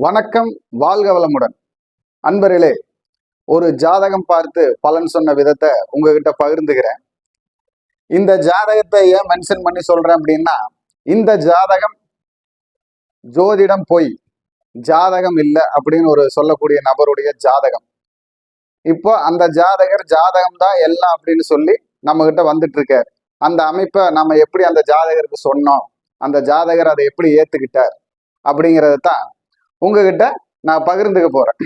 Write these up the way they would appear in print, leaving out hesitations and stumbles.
வணக்கம், வாழ்க வளமுடன். அன்பர்களே, ஒரு ஜாதகம் பார்த்து பலன் சொன்ன விதத்தை உங்ககிட்ட பகிர்ந்துக்கிறேன். இந்த ஜாதகத்தை ஏன் மென்ஷன் பண்ணி சொல்றேன் அப்படின்னா, இந்த ஜாதகம் ஜோதிடம் பொய், ஜாதகம் இல்லை அப்படின்னு ஒரு சொல்லக்கூடிய நபருடைய ஜாதகம். இப்போ அந்த ஜாதகர் ஜாதகம் தான் எல்லாம் அப்படின்னு சொல்லி நம்ம கிட்ட வந்துட்டு இருக்காரு. அந்த அமைப்பை நம்ம எப்படி அந்த ஜாதகருக்கு சொன்னோம், அந்த ஜாதகர் அதை எப்படி ஏத்துக்கிட்டார் அப்படிங்கிறத தான் உங்ககிட்ட நான் பகிர்ந்துக்க போறேன்.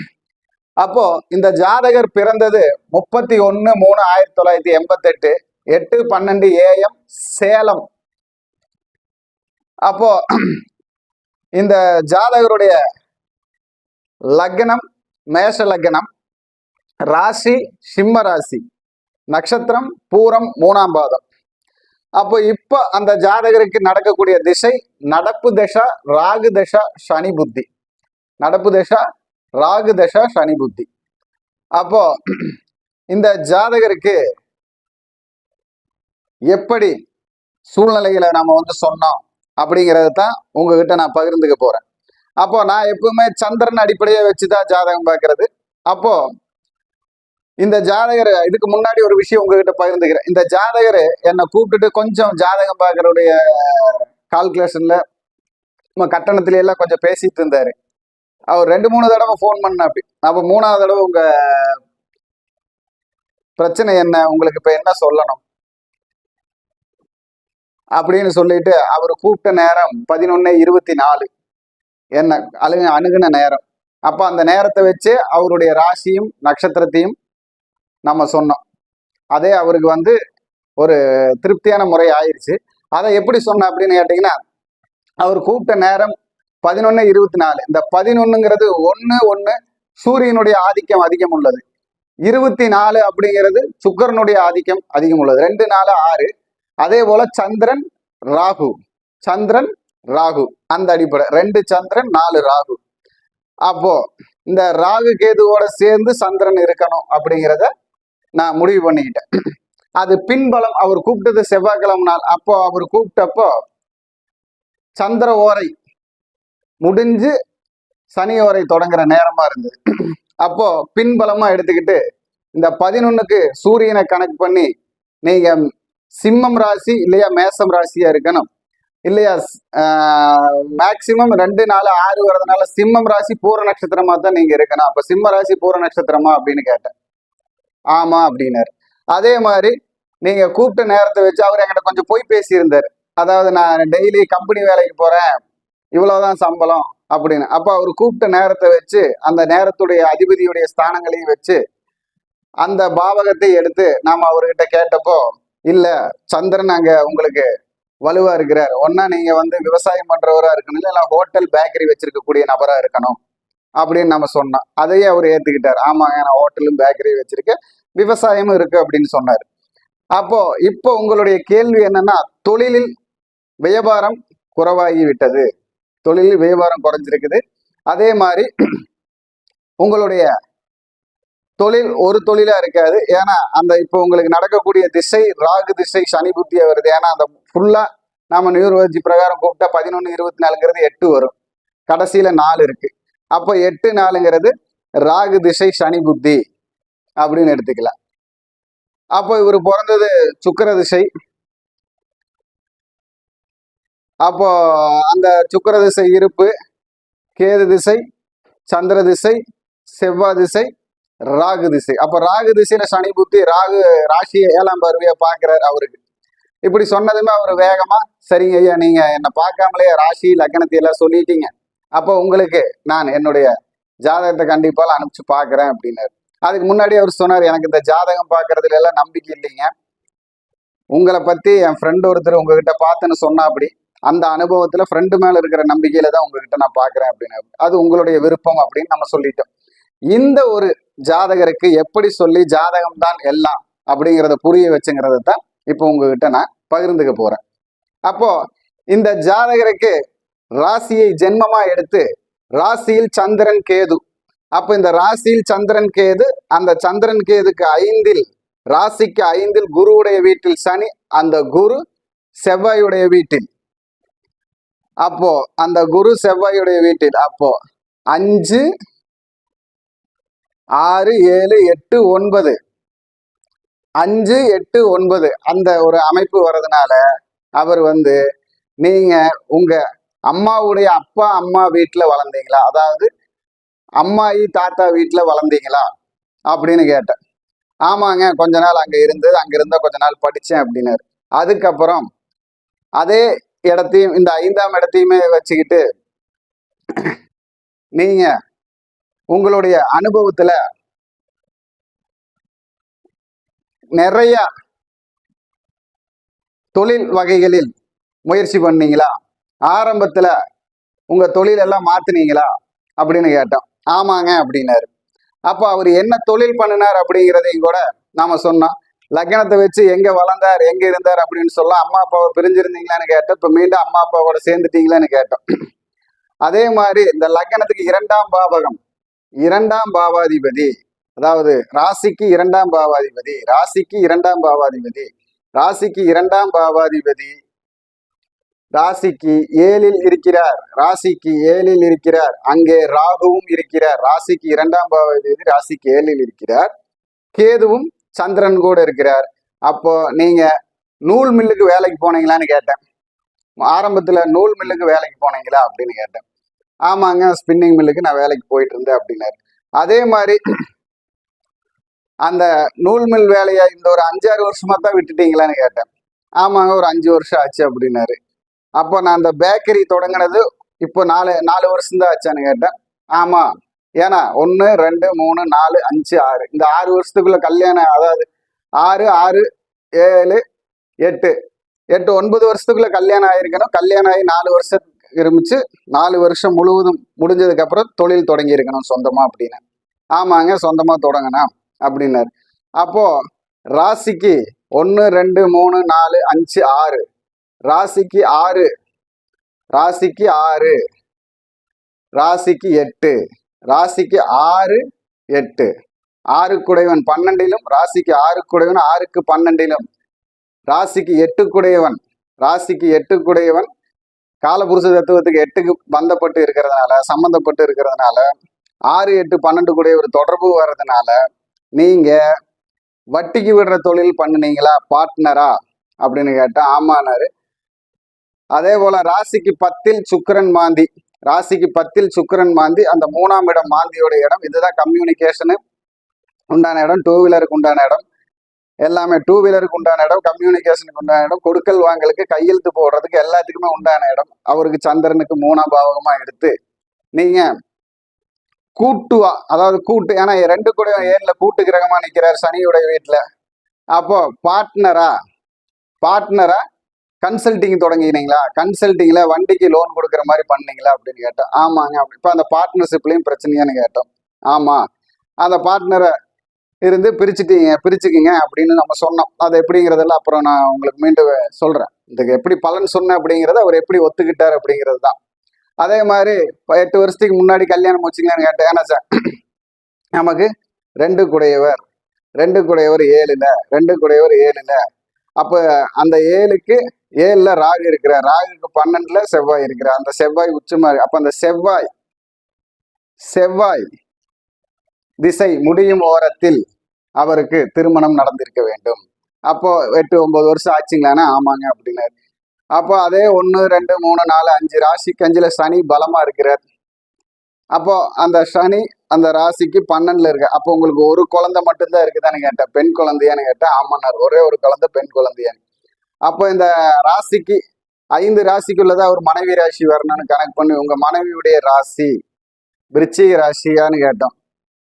அப்போ இந்த ஜாதகர் பிறந்தது 31/3/1988 8/12 AM சேலம். அப்போ இந்த ஜாதகருடைய லக்னம் மேஷ லக்னம், ராசி சிம்ம ராசி, நட்சத்திரம் பூரம் 3ஆம் பாதம். அப்போ இப்போ அந்த ஜாதகருக்கு நடக்கக்கூடிய திசை நடப்பு தசா ராகு தசா சனி புத்தி, நடப்பு தசா ராகு தசா சனி புத்தி. அப்போ இந்த ஜாதகருக்கு எப்படி சூழ்நிலைகளை நம்ம சொன்னோம் அப்படிங்கிறது தான் உங்ககிட்ட நான் பகிர்ந்துக்க போறேன். அப்போ நான் எப்பவுமே சந்திரன் அடிப்படையை வச்சுதான் ஜாதகம் பார்க்கறது. அப்போ இந்த ஜாதகர், இதுக்கு முன்னாடி ஒரு விஷயம் உங்ககிட்ட பகிர்ந்துக்கிறேன். இந்த ஜாதகர் என்னை கூப்பிட்டுட்டு கொஞ்சம் ஜாதகம் பார்க்கறதுடைய கால்குலேஷன்ல கட்டணத்துல எல்லாம் கொஞ்சம் பேசிட்டு இருந்தாரு. அவர் 2-3 தடவை ஃபோன் பண்ண. அப்ப 3ஆவது தடவை உங்க பிரச்சனை என்ன, உங்களுக்கு இப்ப என்ன சொல்லணும் அப்படின்னு சொல்லிட்டு அவர் கூப்பிட்ட நேரம் 11:24 என்ன அணுகுன நேரம். அப்ப அந்த நேரத்தை வச்சு அவருடைய ராசியும் நட்சத்திரத்தையும் நம்ம சொன்னோம். அதே அவருக்கு ஒரு திருப்தியான முறை ஆயிடுச்சு. அதை எப்படி சொன்ன அப்படின்னு கேட்டீங்கன்னா, அவர் கூப்பிட்ட நேரம் 11:24. இந்த 11ங்கிறது 1 சூரியனுடைய ஆதிக்கம் அதிகம் உள்ளது. 24 அப்படிங்கிறது சுக்கிரனுடைய ஆதிக்கம் அதிகம் உள்ளது. 2 4 6. அதே போல சந்திரன் ராகு அந்த அடிப்படை 2 சந்திரன் 4 ராகு. அப்போ இந்த ராகு கேதுவோட சேர்ந்து சந்திரன் இருக்கணும் அப்படிங்கிறத நான் முடிவு பண்ணிக்கிட்டேன். அது பின்பலம். அவர் கூப்பிட்டது செவ்வாய்க்கிழமை நாள். அப்போ அவர் கூப்பிட்டப்போ சந்திர ஓரை முடிஞ்சு சனி ஓரை தொடங்குற நேரமா இருந்தது. அப்போ பின்பலமா எடுத்துக்கிட்டு இந்த 11க்கு சூரியனை கணக்கு பண்ணி நீங்க சிம்மம் ராசி இல்லையா மேசம் ராசியா இருக்கணும், இல்லையா மேக்சிமம் 2 4 6 வர்றதுனால சிம்மம் ராசி பூர நட்சத்திரமா தான் நீங்க இருக்கணும். அப்ப சிம்ம ராசி பூர நட்சத்திரமா அப்படின்னு கேட்டேன். ஆமா அப்படின்னாரு. அதே மாதிரி நீங்க கூப்பிட்ட நேரத்தை வச்சு அவர் என்கிட்ட கொஞ்சம் போய் பேசியிருந்தாரு. அதாவது நான் டெய்லி கம்பெனி வேலைக்கு போறேன், இவ்வளவுதான் சம்பளம் அப்படின்னு. அப்ப அவர் கூப்பிட்ட நேரத்தை வச்சு அந்த நேரத்துடைய அதிபதியுடைய ஸ்தானங்களையும் வச்சு அந்த பாவகத்தை எடுத்து நாம அவர்கிட்ட கேட்டப்போ, இல்ல சந்திரன் அங்க உங்களுக்கு வலுவா இருக்கிறார், ஒன்னா நீங்க விவசாயம் பண்றவரா இருக்கணும், இல்ல ஹோட்டல் பேக்கரி வச்சிருக்கக்கூடிய நபரா இருக்கணும் அப்படின்னு நம்ம சொன்னோம். அதையே அவர் ஏத்துக்கிட்டார். ஆமாங்க, நான் ஹோட்டலும் பேக்கரி வச்சிருக்கேன், விவசாயமும் இருக்கு அப்படின்னு சொன்னார். அப்போ இப்போ உங்களுடைய கேள்வி என்னன்னா, தொழிலில் வியாபாரம் குறைவாகி விட்டது, தொழிலில் வியாபாரம் குறைஞ்சிருக்குது. அதே மாதிரி உங்களுடைய தொழில் ஒரு தொழிலா இருக்காது. ஏன்னா அந்த இப்போ உங்களுக்கு நடக்கக்கூடிய திசை ராகு திசை சனி புத்தியா வருது. ஏன்னா அந்த ஃபுல்லா நாம நியூரோலஜி பிரகாரம் கூப்பிட்டா 11:24ங்கிறது 8 வரும், கடைசியில 4 இருக்கு. அப்போ 8 4ங்கிறது ராகு திசை சனி புத்தி அப்படின்னு எடுத்துக்கலாம். அப்போ இவர் பிறந்தது சுக்கிர திசை. அப்போ அந்த சுக்கிர திசை இருப்பு கேது திசை, சந்திர திசை, செவ்வாய் திசை, ராகு திசை. அப்ப ராகு திசையில சனி புத்தி, ராகு ராசியை 7ஆம் பார்வையா பாக்குறாரு. அவருக்கு இப்படி சொன்னதுமே அவர் வேகமா, சரிங்க ஐயா, நீங்க என்னை பார்க்காமலே ராசி லக்னத்தை எல்லாம் சொல்லிட்டீங்க, அப்போ உங்களுக்கு நான் என்னுடைய ஜாதகத்தை கண்டிப்பாக அனுப்பிச்சு பாக்குறேன் அப்படின்னாரு. அதுக்கு முன்னாடி அவர் சொன்னார், எனக்கு இந்த ஜாதகம் பார்க்கறதுல எல்லாம் நம்பிக்கை இல்லைங்க, உங்களை பத்தி என் ஃப்ரெண்ட் ஒருத்தர் உங்ககிட்ட பார்த்துன்னு சொன்னா, அப்படி அந்த அனுபவத்துல ஃப்ரெண்டு மேல இருக்கிற நம்பிக்கையில தான் உங்ககிட்ட நான் பாக்குறேன் அப்படின்னு. அது உங்களுடைய விருப்பம் அப்படின்னு நம்ம சொல்லிட்டோம். இந்த ஒரு ஜாதகருக்கு எப்படி சொல்லி ஜாதகம் தான் எல்லாம் அப்படிங்கிறத புரிய வச்சுங்கிறத தான் இப்போ உங்ககிட்ட நான் பகிர்ந்துக்க போறேன். அப்போ இந்த ஜாதகருக்கு ராசியை ஜென்மமா எடுத்து ராசியில் சந்திரன் கேது. அப்ப இந்த ராசியில் சந்திரன் கேது, அந்த சந்திரன் கேதுக்கு 5ல் ராசிக்கு 5ல் குருவுடைய வீட்டில் சனி, அந்த குரு செவ்வாயுடைய வீட்டில். அப்போ அந்த குரு செவ்வாயுடைய வீட்டில், அப்போ 5 6 7 8 9 5 8 9 அந்த ஒரு அமைப்பு வர்றதுனால அவர் வந்து நீங்க உங்க அம்மாவுடைய அப்பா அம்மா வீட்டுல வளர்ந்தீங்களா, அதாவது அம்மாயி தாத்தா வீட்டுல வளர்ந்தீங்களா அப்படின்னு கேட்டேன். ஆமாங்க, கொஞ்ச நாள் அங்க இருந்தா கொஞ்ச நாள் படிச்சேன் அப்படின்னாரு. அதுக்கப்புறம் அதே இடத்தையும் இந்த 5ஆம் இடத்தையுமே வச்சுக்கிட்டு நீங்க உங்களுடைய அனுபவத்துல நிறைய தொழில் வகைகளில் முயற்சி பண்ணீங்களா, ஆரம்பத்துல உங்க தொழில் எல்லாம் மாத்துனீங்களா அப்படின்னு கேட்டோம். ஆமாங்க அப்படின்னாரு. அப்போ அவர் என்ன தொழில் பண்ணினார் அப்படிங்கிறதையும் கூட நாம சொன்னோம். லக்னத்தை வச்சு எங்க வளர்ந்தார் எங்க இருந்தார் அப்படின்னு சொல்ல, அம்மா அப்பாவை பிரிஞ்சிருந்தீங்களான்னு கேட்டோம். இப்ப மீண்டும் அம்மா அப்பாவோட சேர்ந்துட்டீங்களான்னு கேட்டோம். அதே மாதிரி இந்த லக்னத்துக்கு 2ஆம் பாவகம், 2ஆம் பாவாதிபதி, அதாவது ராசிக்கு 2ஆம் பாவாதிபதி, ராசிக்கு 2ஆம் பாவாதிபதி, ராசிக்கு 2ஆம் பாவாதிபதி ராசிக்கு 7ல் இருக்கிறார், ராசிக்கு 7ல் இருக்கிறார். அங்கே ராகுவும் இருக்கிறார். ராசிக்கு 2ஆம் பாவாதிபதி ராசிக்கு 7ல் இருக்கிறார். கேதுவும் சந்திரன் கூட இருக்கிறார். அப்போ நீங்க நூல் மில்லுக்கு வேலைக்கு போனீங்களான்னு கேட்டேன். ஆரம்பத்துல நூல் மில்லுக்கு வேலைக்கு போனீங்களா அப்படின்னு கேட்டேன். ஆமாங்க, ஸ்பின்னிங் மில்லுக்கு நான் வேலைக்கு போயிட்டு இருந்தேன் அப்படின்னாரு. அதே மாதிரி அந்த நூல் மில் வேலையை இந்த ஒரு 5-6 வருஷமா தான் விட்டுட்டீங்களான்னு கேட்டேன். ஆமாங்க, ஒரு 5 வருஷம் ஆச்சு அப்படின்னாரு. அப்போ நான் அந்த பேக்கரி தொடங்கினது இப்போ 4 வருஷம் தான் ஆச்சான்னு கேட்டேன். ஆமா, ஏன்னா 1 2 3 4 5 6 இந்த 6 வருஷத்துக்குள்ள கல்யாணம், அதாவது 6 6 7 8 9 வருஷத்துக்குள்ள கல்யாணம் ஆயிருக்கணும். கல்யாணம் ஆகி 4 வருஷம் இருந்துச்சு. 4 வருஷம் முழுவதும் முடிஞ்சதுக்கு அப்புறம் தொழில் தொடங்கி இருக்கணும் சொந்தமா அப்படின்னு. ஆமாங்க, சொந்தமா தொடங்கணும் அப்படின்னாரு. அப்போ ராசிக்கு 1 2 3 4 5 6, ராசிக்கு 6, ராசிக்கு 6, ராசிக்கு 8, ராசிக்கு 6 8, 6 குடையவன் 12லும், ராசிக்கு 6 குடையவன் 6க்கு 12லும், ராசிக்கு 8 குடையவன், ராசிக்கு 8 குடையவன் காலபுருஷ தத்துவத்துக்கு 8க்கு பந்தப்பட்டு இருக்கிறதுனால, சம்பந்தப்பட்டு இருக்கிறதுனால 6 8 12 கூடிய ஒரு தொடர்பு வர்றதுனால நீங்க வட்டிக்கு விடுற தொழில் பண்ணுனீங்களா, பார்ட்னரா அப்படின்னு கேட்டா ஆமானாரு. அதே போல ராசிக்கு 10ல் சுக்கிரன் மாந்தி, ராசிக்கு 10ல் சுக்கிரன் மாந்தி, அந்த 3ஆம் இடம் மாந்தியோட இடம். இதுதான் கம்யூனிகேஷனு உண்டான இடம், 2 வீலருக்கு உண்டான இடம், எல்லாமே 2 வீலருக்கு உண்டான இடம், கம்யூனிகேஷனுக்கு உண்டான இடம், கொடுக்கல் வாங்கலுக்கு கையெழுத்து போடுறதுக்கு எல்லாத்துக்குமே உண்டான இடம். அவருக்கு சந்திரனுக்கு 3ஆம் பாவகமா எடுத்து நீங்க கூட்டுவா, அதாவது கூட்டு, ஏன்னா 2 கூட 7ல கூட்டு கிரகமா நிக்கிறார் சனியுடைய வீட்டுல. அப்போ பார்ட்னரா கன்சல்டிங் தொடங்கினீங்களா, கன்சல்டிங்ல வண்டிக்கு லோன் கொடுக்குற மாதிரி பண்ணீங்களா அப்படின்னு கேட்டோம். ஆமாங்க. இப்போ அந்த பார்ட்னர்ஷிப்லயும் பிரச்சனையான்னு கேட்டோம். ஆமா, அந்த பார்ட்னரை இருந்து பிரிச்சுக்கிங்க அப்படின்னு நம்ம சொன்னோம். அது எப்படிங்கிறதெல்லாம் அப்புறம் நான் உங்களுக்கு மீண்டும் சொல்றேன். இதுக்கு எப்படி பலன் சொன்னேன் அப்படிங்கிறத அவர் எப்படி ஒத்துக்கிட்டார் அப்படிங்கிறது தான். அதே மாதிரி 8 வருஷத்துக்கு முன்னாடி கல்யாணம் வச்சுங்கன்னு கேட்டேன். ஏன்னா சார் நமக்கு 2 குடையவர் 7ல, 2 குடையவர் 7ல, அப்போ அந்த 7க்கு 7ல ராகு இருக்கிறார், ராகுக்கு 12ல செவ்வாய் இருக்கிறார். அந்த செவ்வாய் உச்சமா இருக்கு. அப்ப அந்த செவ்வாய் திசை முடியும் ஓரத்தில் அவருக்கு திருமணம் நடந்திருக்க வேண்டும். அப்போ 8 9 வருஷம் ஆச்சுங்களானா ஆமாங்க அப்படின்னாரு. அப்போ அதே 1 2 3 4 5 ராசிக்கு 5ல சனி பலமா இருக்கிறார். அப்போ அந்த சனி அந்த ராசிக்கு 12ல இருக்கு. அப்போ உங்களுக்கு ஒரு குழந்தை மட்டும்தான் இருக்குதான்னு கேட்டேன். பெண் குழந்தையான்னு கேட்டேன். ஆமாண்ணார், ஒரே ஒரு குழந்தை, பெண் குழந்தையான்னு. அப்போ இந்த ராசிக்கு 5 ராசிக்குள்ளதான் ஒரு மனைவி ராசி வரணும்னு கணக்கு பண்ணி உங்க மனைவியுடைய ராசி விருச்சிக ராசியான்னு கேட்டோம்.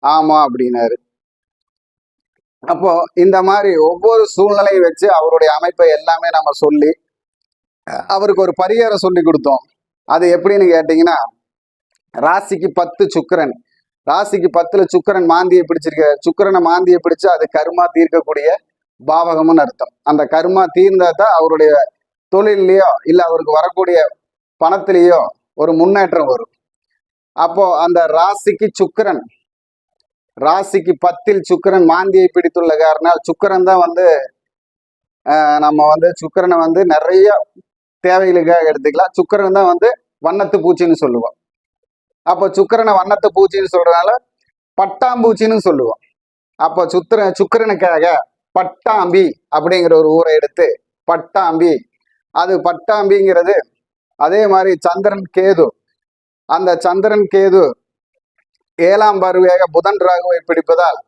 ஆமா அப்படின்னாரு. அப்போ இந்த மாதிரி ஒவ்வொரு சூழ்நிலையை வச்சு அவருடைய அமைப்பை எல்லாமே நம்ம சொல்லி அவருக்கு ஒரு பரிகாரம் சொல்லி கொடுத்தோம். அது எப்படின்னு கேட்டீங்கன்னா, ராசிக்கு 10 சுக்கிரன், ராசிக்கு 10ல சுக்கிரன் மாந்தியை பிடிச்சிருக்க. சுக்கிரனை மாந்தியை பிடிச்சு அது கர்மா தீர்க்கக்கூடிய பாவகம்னு அர்த்தம். அந்த கர்மா தீர்ந்தா தான் அவருடைய தொழிலையோ இல்லை அவருக்கு வரக்கூடிய பணத்திலேயோ ஒரு முன்னேற்றம் வரும். அப்போ அந்த ராசிக்கு சுக்கிரன், ராசிக்கு 10ல் சுக்கிரன் மாந்தியை பிடித்துள்ள காரணம் சுக்கிரன் தான் நம்ம சுக்கிரனை நிறைய தேவைகளுக்காக எடுத்துக்கலாம். சுக்கிரன் தான் வண்ணத்து பூச்சின்னு சொல்லுவோம். அப்போ சுக்கிரனை வண்ணத்தை பூச்சின்னு சொல்றதுனால பட்டாம்பூச்சின்னு சொல்லுவோம். அப்போ சுக்கிரனுக்காக பட்டாம்பி அப்படிங்கிற ஒரு ஊரை எடுத்து பட்டாம்பி, அது பட்டாம்பிங்கிறது. அதே மாதிரி சந்திரன் கேது, அந்த சந்திரன் கேது 7ஆம் பார்வையாக புதன் ராகுவை பிடிப்பதால்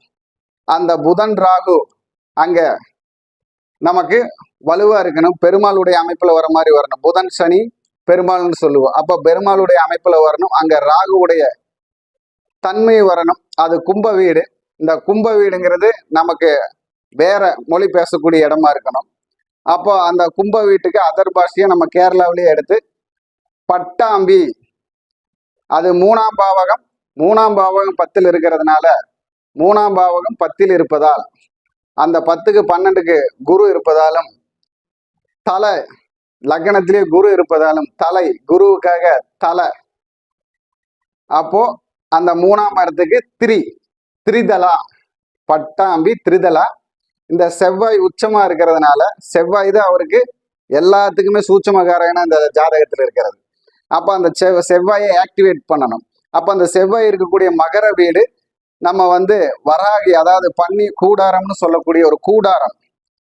அந்த புதன் ராகு அங்க நமக்கு வலுவா இருக்கணும். பெருமாளுடைய அமைப்புல வர மாதிரி வரணும். புதன் சனி பெருமாள்னு சொல்லுவோம். அப்ப பெருமாளுடைய அமைப்புல வரணும். அங்க ராகுவுடைய தன்மை வரணும். அது கும்ப வீடு. இந்த கும்ப வீடுங்கிறது நமக்கு வேற மொழி பேசக்கூடிய இடமா இருக்கணும். அப்போ அந்த கும்ப வீட்டுக்கு அதர் பாஷையை நம்ம கேரளாவிலேயே எடுத்து பட்டாம்பி, அது 3ஆம் பாவகம். 3ஆம் பாவகம் 10ல் இருக்கிறதுனால 3ஆம் பாவகம் 10ல் இருப்பதால், அந்த 10க்கு 12க்கு குரு இருப்பதாலும், தலை லக்னத்திலே குரு இருப்பதாலும் தலை, குருவுக்காக தலை. அப்போ அந்த 3ஆம் இடத்துக்கு திரிதலா, பட்டாம்பி திரிதலா. இந்த செவ்வாய் உச்சமா இருக்கிறதுனால, செவ்வாய் தான் அவருக்கு எல்லாத்துக்குமே சூட்சமகாரகனா இந்த ஜாதகத்தில் இருக்கிறது. அப்ப அந்த செவ்வாயை ஆக்டிவேட் பண்ணணும். அப்ப அந்த செவ்வாய் இருக்கக்கூடிய மகர வீடு நம்ம வராகி, அதாவது பன்னி கூடாரம்னு சொல்லக்கூடிய ஒரு கூடாரம்.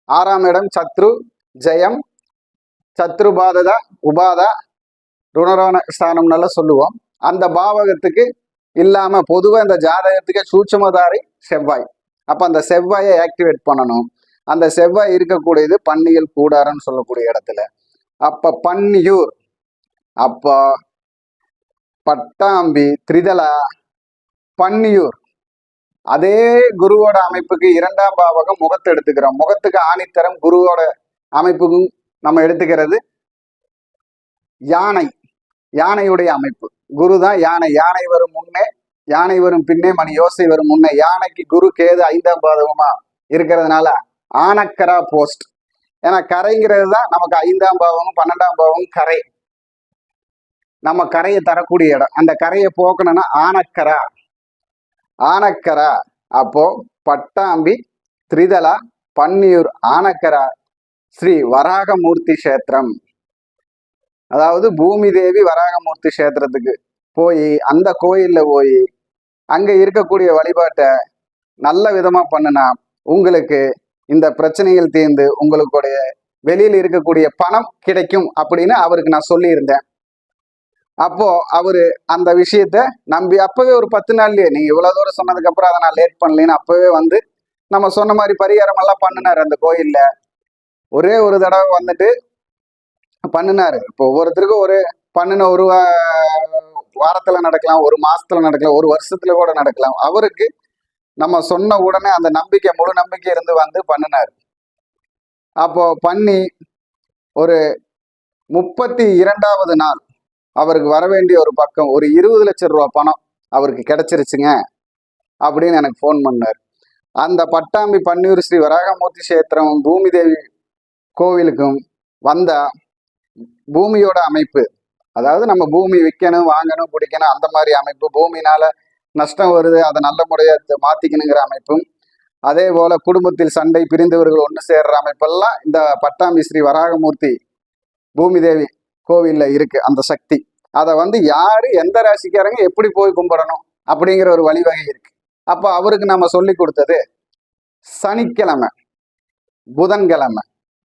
6ஆம் இடம் சத்ரு ஜெயம், சத்ரு பாததா உபாதா ருணரோண ஸ்தானம்னால சொல்லுவோம். அந்த பாவகத்துக்கு இல்லாம பொதுவா இந்த ஜாதகத்துக்கு சூட்சமதாரி செவ்வாய். அப்ப அந்த செவ்வாயை ஆக்டிவேட் பண்ணணும். அந்த செவ்வாய் இருக்கக்கூடியது பன்னியல் கூடாரம்னு சொல்லக்கூடிய இடத்துல. அப்ப பன்னியூர், அப்போ பட்டாம்பி திரிதலா பன்னியூர். அதே குருவோட அமைப்புக்கு 2ஆம் பாவகம் முகத்தை எடுத்துக்கிறோம். முகத்துக்கு ஆணித்தரம் குருவோட அமைப்புக்கும் நம்ம எடுத்துக்கிறது யானை, யானையுடைய அமைப்பு. குரு தான் யானை. யானை வரும் முன்னே, யானை வரும் பின்னே, மணி யோசை வரும் முன்னே. யானைக்கு குரு கேது 5ஆம் பாவகமா இருக்கிறதுனால ஆனக்கரா போஸ்ட். ஏன்னா கரைங்கிறது தான் நமக்கு 5ஆம் பாவகம் 12ஆம் பாவகம் கரை. நம்ம கரையை தரக்கூடிய இடம். அந்த கரையை போக்கணும்னா ஆனக்கரா, ஆனக்கரா. அப்போ பட்டாம்பி திரிதலா பன்னியூர் ஆனக்கரா ஸ்ரீ வராகமூர்த்தி கஷேத்திரம். அதாவது பூமி தேவி வராகமூர்த்தி கஷேத்திரத்துக்கு போய் அந்த கோயில்ல போய் அங்க இருக்கக்கூடிய வழிபாட்டை நல்ல விதமா பண்ணுனா உங்களுக்கு இந்த பிரச்சனைகள் தீர்ந்து உங்களுடைய வெளியில் இருக்கக்கூடிய பணம் கிடைக்கும் அப்படின்னு அவருக்கு நான் சொல்லியிருந்தேன். அப்போ அவரு அந்த விஷயத்த நம்பி அப்பவே ஒரு 10 நாள்லயே, நீங்க இவ்வளவு தூரம் சொன்னதுக்கு அப்புறம் அதை நான் லேட் பண்ணலன்னு அப்பவே நம்ம சொன்ன மாதிரி பரிகாரம் எல்லாம் பண்ணினாரு. அந்த கோயில்ல ஒரே ஒரு தடவை பண்ணினாரு. இப்போ ஒவ்வொருத்தருக்கும் ஒரு பண்ணின ஒரு வாரத்துல நடக்கலாம், ஒரு மாசத்துல நடக்கலாம், ஒரு வருஷத்துல கூட நடக்கலாம். அவருக்கு நம்ம சொன்ன உடனே அந்த நம்பிக்கை, முழு நம்பிக்கை இருந்து பண்ணினாரு. அப்போ பண்ணி ஒரு 32வது நாள் அவருக்கு வர வேண்டிய ஒரு பக்கம் ஒரு 20 லட்சம் ரூபா பணம் அவருக்கு கிடைச்சிருச்சுங்க அப்படின்னு எனக்கு ஃபோன் பண்ணார். அந்த பட்டாம்பி பன்னியூர் ஸ்ரீ வராகமூர்த்தி கஷேத்திரம் பூமி தேவி கோவிலுக்கும் வந்தா பூமியோட அமைப்பு, அதாவது நம்ம பூமி விற்கணும், வாங்கணும், பிடிக்கணும், அந்த மாதிரி அமைப்பு, பூமினால நஷ்டம் வருது அதை நல்ல முறையாக மாத்திக்கணுங்கிற அமைப்பும், அதே போல குடும்பத்தில் சண்டை, பிரிந்தவர்கள் ஒன்று சேர்ற அமைப்பெல்லாம் இந்த பட்டாம்பி ஸ்ரீ வராகமூர்த்தி பூமி தேவி கோவில்ல இருக்கு அந்த சக்தி. அதை யாரு எந்த ராசிக்காரங்க எப்படி போய் கும்பிடணும் அப்படிங்கிற ஒரு வழிவகை இருக்கு. அப்ப அவருக்கு நம்ம சொல்லி கொடுத்தது சனிக்கிழமை, புதன்கிழமை.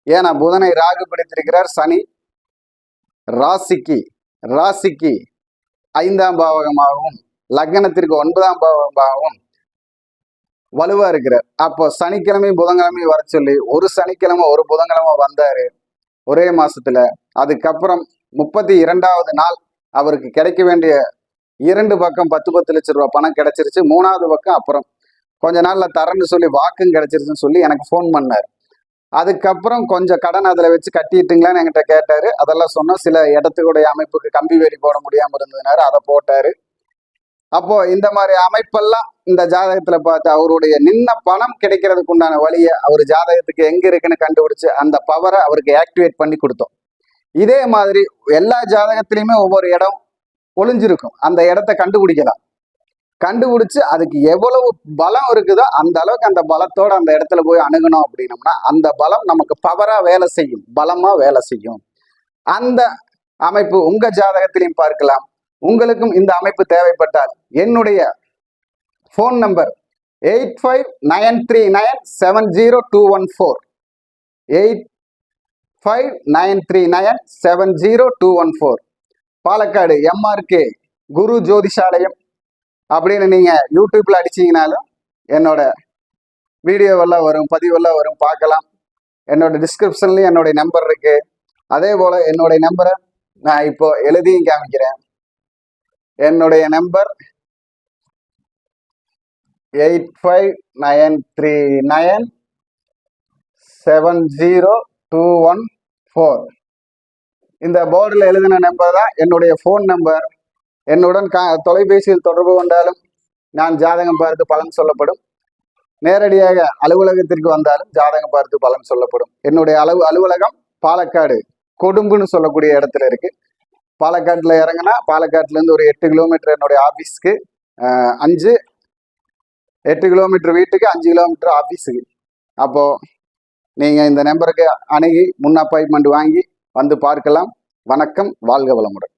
ஏன்னா புதனை ராகு பிடித்திருக்கிறார். சனி ராசிக்கு 5ஆம் பாவகமாகவும் லக்னத்திற்கு 9ஆம் பாவகமாகவும் வலுவா இருக்கிறார். அப்போ சனிக்கிழமையும் புதன்கிழமையும் வர சொல்லி ஒரு சனிக்கிழமை ஒரு புதன்கிழமை வந்தாரு ஒரே மாசத்துல. அதுக்கப்புறம் 32வது நாள் அவருக்கு கிடைக்க வேண்டிய 2 பக்கம் 10 லட்சம் ரூபாய் பணம் கிடைச்சிருச்சு. 3வது பக்கம் அப்புறம் கொஞ்ச நாள்ல தரேன்னு சொல்லி வாக்கும் கிடைச்சிருச்சுன்னு சொல்லி எனக்கு ஃபோன் பண்ணார். அதுக்கப்புறம் கொஞ்சம் கடன் அதில் வச்சு கட்டிட்டுங்களான்னு என்கிட்ட கேட்டாரு. அதெல்லாம் சொன்னோம். சில இடத்துக்குடைய அமைப்புக்கு கம்பி வேலி போட முடியாம இருந்ததுனாரு, அதை போட்டாரு. அப்போ இந்த மாதிரி அமைப்பெல்லாம் இந்த ஜாதகத்துல பார்த்து அவருடைய நின்ன பணம் கிடைக்கிறதுக்கு உண்டான வழியை அவர் ஜாதகத்துக்கு எங்க இருக்குன்னு கண்டுபிடிச்சு அந்த பவரை அவருக்கு ஆக்டிவேட் பண்ணி கொடுத்தோம். இதே மாதிரி எல்லா ஜாதகத்திலையுமே ஒவ்வொரு இடம் ஒளிஞ்சிருக்கும். அந்த இடத்த கண்டுபிடிச்சு அதுக்கு எவ்வளவு பலம் இருக்குதோ அந்த அளவுக்கு அந்த பலத்தோட அந்த இடத்துல போய் அணுகணும் அப்படின்னோம்னா அந்த பலம் நமக்கு பவரா வேலை செய்யும், பலமா வேலை செய்யும். அந்த அமைப்பு உங்க ஜாதகத்திலையும் பார்க்கலாம். உங்களுக்கும் இந்த அமைப்பு தேவைப்பட்டால் என்னுடைய ஃபோன் நம்பர் 8593970214 8593970214 பாலக்காடு MRK குரு ஜோதிஷாலயம் அப்படின்னு நீங்க யூடியூப்ல அடிச்சீங்கனாலும் என்னோட வீடியோவெல்லாம் வரும், பதிவெல்லாம் வரும், பார்க்கலாம். என்னோட டிஸ்கிரிப்ஷன்லயும் என்னுடைய நம்பர் இருக்கு. அதே போல என்னுடைய நம்பரை நான் இப்போ எழுதியும் காமிக்கிறேன். என்னுடைய நம்பர் 8593970214. இந்த போர்டில் எழுதின நம்பர் தான் என்னுடைய ஃபோன் நம்பர். என்னுடன் தொலைபேசியில் தொடர்பு கொண்டாலும் நான் ஜாதகம் பார்த்து பலன் சொல்லப்படும். நேரடியாக அலுவலகத்திற்கு வந்தாலும் ஜாதகம் பார்த்து பலன் சொல்லப்படும். என்னுடைய அலுவலகம் பாலக்காடு கொடும்புன்னு சொல்லக்கூடிய இடத்துல இருக்கு. பாலக்காட்டில் இறங்கினா பாலக்காட்டுலேருந்து ஒரு 8 கிலோமீட்டர் என்னுடைய ஆஃபீஸ்க்கு, 8 கிலோமீட்டர் வீட்டுக்கு, 5 கிலோமீட்டர் ஆஃபீஸுக்கு. அப்போது நீங்கள் இந்த நம்பருக்கு அணுகி முன் அப்பாயின்மெண்ட் வாங்கி வந்து பார்க்கலாம். வணக்கம், வாழ்க வளமுடன்.